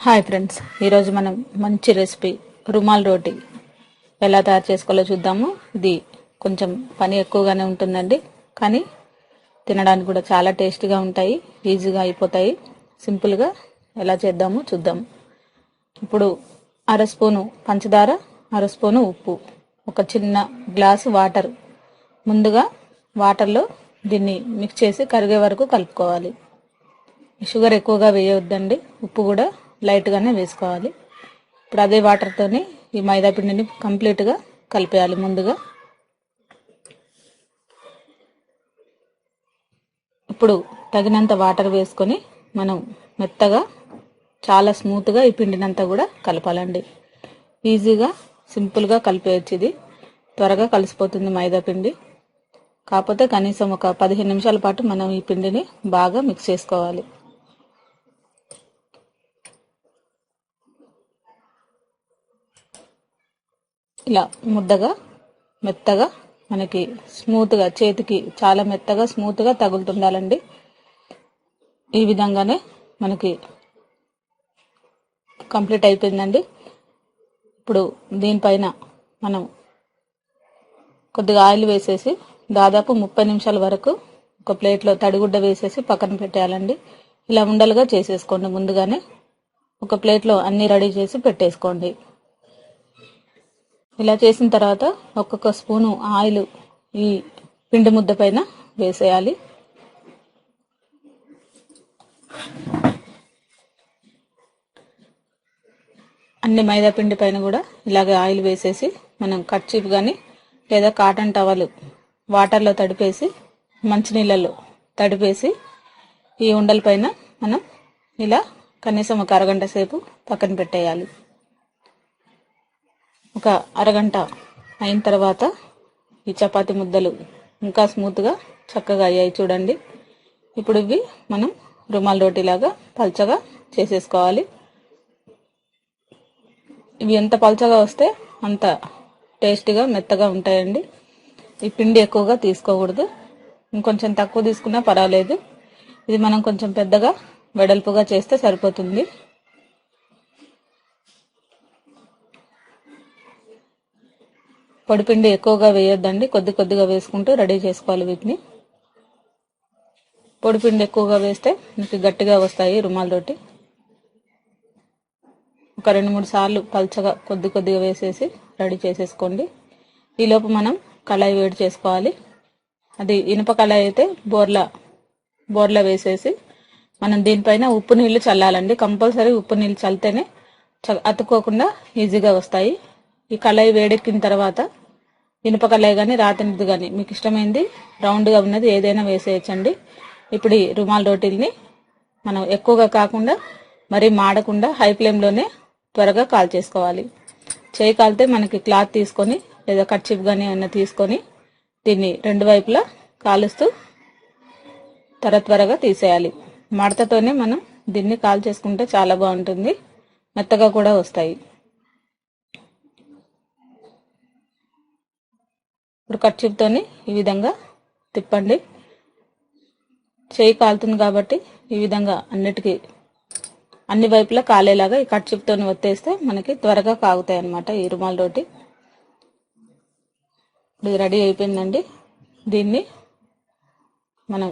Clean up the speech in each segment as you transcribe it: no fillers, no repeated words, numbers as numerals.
Hi friends, ఈరోజు మనం మంచి రెసిపీ రుమాల్ రోటీ ఎలా తయారు చేసుకోవాలో చూద్దాము. ఇది కొంచెం పని ఎక్కువగానే ఉంటుందండి, కానీ తినడానికి కూడా చాలా టేస్టీగా ఉంటాయి, ఈజీగా అయిపోతాయి. సింపుల్గా ఎలా చేద్దామో చూద్దాం. ఇప్పుడు అర స్పూను పంచదార, అర స్పూను ఉప్పు, ఒక చిన్న గ్లాసు వాటర్. ముందుగా వాటర్లో దీన్ని మిక్స్ చేసి కరిగే వరకు కలుపుకోవాలి. షుగర్ ఎక్కువగా వేయవద్దండి, ఉప్పు కూడా లైట్గానే వేసుకోవాలి. ఇప్పుడు అదే వాటర్తోని ఈ మైదా పిండిని కంప్లీట్గా కలిపేయాలి. ముందుగా ఇప్పుడు తగినంత వాటర్ వేసుకొని మనం మెత్తగా చాలా స్మూత్గా ఈ పిండినంతా కూడా కలపాలండి. ఈజీగా సింపుల్గా కలిపేయచ్చు. ఇది త్వరగా కలిసిపోతుంది మైదా పిండి. కాకపోతే కనీసం ఒక 15 నిమిషాల పాటు మనం ఈ పిండిని బాగా మిక్స్ చేసుకోవాలి. ఇలా ముద్దగా మెత్తగా మనకి స్మూత్గా చేతికి చాలా మెత్తగా స్మూత్గా తగులుతుండాలండి. ఈ విధంగానే మనకి కంప్లీట్ అయిపోయిందండి. ఇప్పుడు దీనిపైన మనం కొద్దిగా ఆయిల్ వేసేసి దాదాపు 30 నిమిషాల వరకు ఒక ప్లేట్లో తడిగుడ్డ వేసేసి పక్కన పెట్టేయాలండి. ఇలా ఉండలుగా చేసేసుకోండి. ముందుగానే ఒక ప్లేట్లో అన్ని రెడీ చేసి పెట్టేసుకోండి. ఇలా చేసిన తర్వాత ఒక్కొక్క స్పూను ఆయిల్ ఈ పిండి ముద్ద పైన వేసేయాలి. అన్ని మైదా పిండి పైన కూడా ఇలాగే ఆయిల్ వేసేసి మనం కర్చీఫ్ కానీ లేదా కాటన్ టవల్ వాటర్లో తడిపేసి మంచినీళ్ళలో తడిపేసి ఈ ఉండల పైన మనం ఇలా కనీసం ఒక అరగంట సేపు పక్కన పెట్టేయాలి. ఒక అరగంట అయిన తర్వాత ఈ చపాతీ ముద్దలు ఇంకా స్మూత్గా చక్కగా అయ్యాయి చూడండి. ఇప్పుడు ఇవి మనం రుమాల్ రోటీలాగా పల్చగా చేసేసుకోవాలి. ఇవి ఎంత పల్చగా వస్తే అంత టేస్టీగా మెత్తగా ఉంటాయండి. ఈ పిండి ఎక్కువగా తీసుకోకూడదు, ఇంకొంచెం తక్కువ తీసుకున్నా పర్వాలేదు. ఇది మనం కొంచెం పెద్దగా వెడల్పుగా చేస్తే సరిపోతుంది. పొడిపిండి ఎక్కువగా వేయొద్దండి, కొద్ది కొద్దిగా వేసుకుంటూ రెడీ చేసుకోవాలి వీటిని. పొడిపిండి ఎక్కువగా వేస్తే మీకు గట్టిగా వస్తాయి రుమాల్ రోటీ. ఒక 2-3 సార్లు పల్చగా కొద్ది కొద్దిగా వేసేసి రెడీ చేసేసుకోండి. ఈలోపు మనం కళాయి వేడి చేసుకోవాలి. అది ఇనుప కళాయి అయితే బోర్లా వేసేసి మనం దీనిపైన ఉప్పు నీళ్లు చల్లాలండి. కంపల్సరీ ఉప్పు నీళ్ళు చల్లితేనే అతుక్కోకుండా ఈజీగా వస్తాయి. ఈ కళాయి వేడెక్కిన తర్వాత ఇనుప కళాయి కానీ రాతినిది కానీ మీకు ఇష్టమైంది రౌండ్గా ఉన్నది ఏదైనా వేసేయచ్చండి. ఇప్పుడు ఈ రుమాల్ రోటీల్ని మనం ఎక్కువగా కాకుండా మరీ మాడకుండా హై ఫ్లేమ్లోనే త్వరగా కాల్చేసుకోవాలి. చేయి కాలితే మనకి క్లాత్ తీసుకొని లేదా కర్చీఫ్ కానీ ఏమైనా తీసుకొని దీన్ని రెండు వైపులా కాలుస్తూ త్వరగా తీసేయాలి. మడతతోనే మనం దీన్ని కాల్చేసుకుంటే చాలా బాగుంటుంది, మెత్తగా కూడా వస్తాయి. ఇప్పుడు కర్చీఫ్తోని ఈ విధంగా తిప్పండి. చేయి కాలుతుంది కాబట్టి ఈ విధంగా అన్ని వైపులా కాలేలాగా ఈ కర్చీఫ్తోని ఒత్తేస్తే మనకి త్వరగా కాగుతాయి అన్నమాట ఈ రుమాల్ రోటీ. ఇది రెడీ అయిపోయిందండి. దీన్ని మనం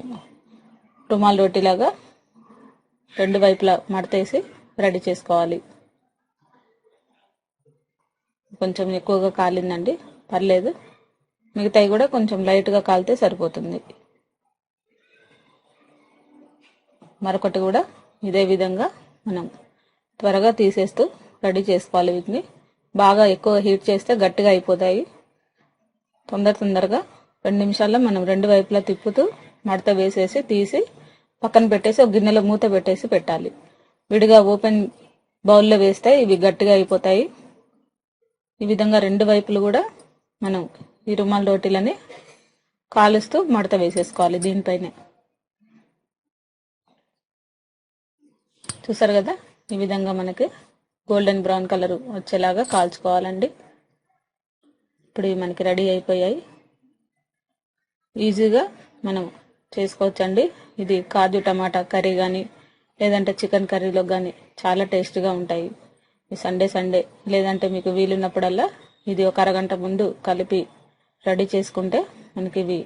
రుమాల్ రోటీలాగా రెండు వైపులా మడతేసి రెడీ చేసుకోవాలి. కొంచెం ఎక్కువగా కాలిందండి, పర్లేదు, మిగతాయి కూడా కొంచెం లైట్గా కాలితే సరిపోతుంది. మరొకటి కూడా ఇదే విధంగా మనం త్వరగా తీసేస్తూ రెడీ చేసుకోవాలి. వీటిని బాగా ఎక్కువ హీట్ చేస్తే గట్టిగా అయిపోతాయి. తొందరగా 2 నిమిషాల్లో మనం రెండు వైపులా తిప్పుతూ మడత వేసేసి తీసి పక్కన పెట్టేసి ఒక గిన్నెలో మూత పెట్టేసి పెట్టాలి. విడిగా ఓపెన్ బౌల్లో వేస్తే ఇవి గట్టిగా అయిపోతాయి. ఈ విధంగా రెండు వైపులు కూడా మనం ఈ రుమాల్ రోటీలని కాలుస్తూ మడత వేసేసుకోవాలి. దీనిపైనే చూసారు కదా, ఈ విధంగా మనకి గోల్డెన్ బ్రౌన్ కలర్ వచ్చేలాగా కాల్చుకోవాలండి. ఇప్పుడు ఇవి మనకి రెడీ అయిపోయాయి. ఈజీగా మనం చేసుకోవచ్చండి. ఇది కాజు టమాటా కర్రీ కానీ లేదంటే చికెన్ కర్రీలో కానీ చాలా టేస్ట్గా ఉంటాయి. ఈ సండే లేదంటే మీకు వీలున్నప్పుడల్లా ఇది ఒక అరగంట ముందు కలిపి రెడీ చేసుకుంటే మనకి ఇవి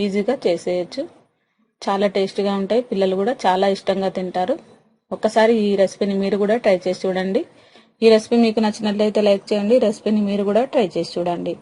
ఈజీగా చేసేయచ్చు. చాలా టేస్ట్గా ఉంటాయి. పిల్లలు కూడా చాలా ఇష్టంగా తింటారు. ఒక్కసారి ఈ రెసిపీని మీరు కూడా ట్రై చేసి చూడండి. ఈ రెసిపీ మీకు నచ్చినట్లయితే లైక్ చేయండి. రెసిపీని మీరు కూడా ట్రై చేసి చూడండి.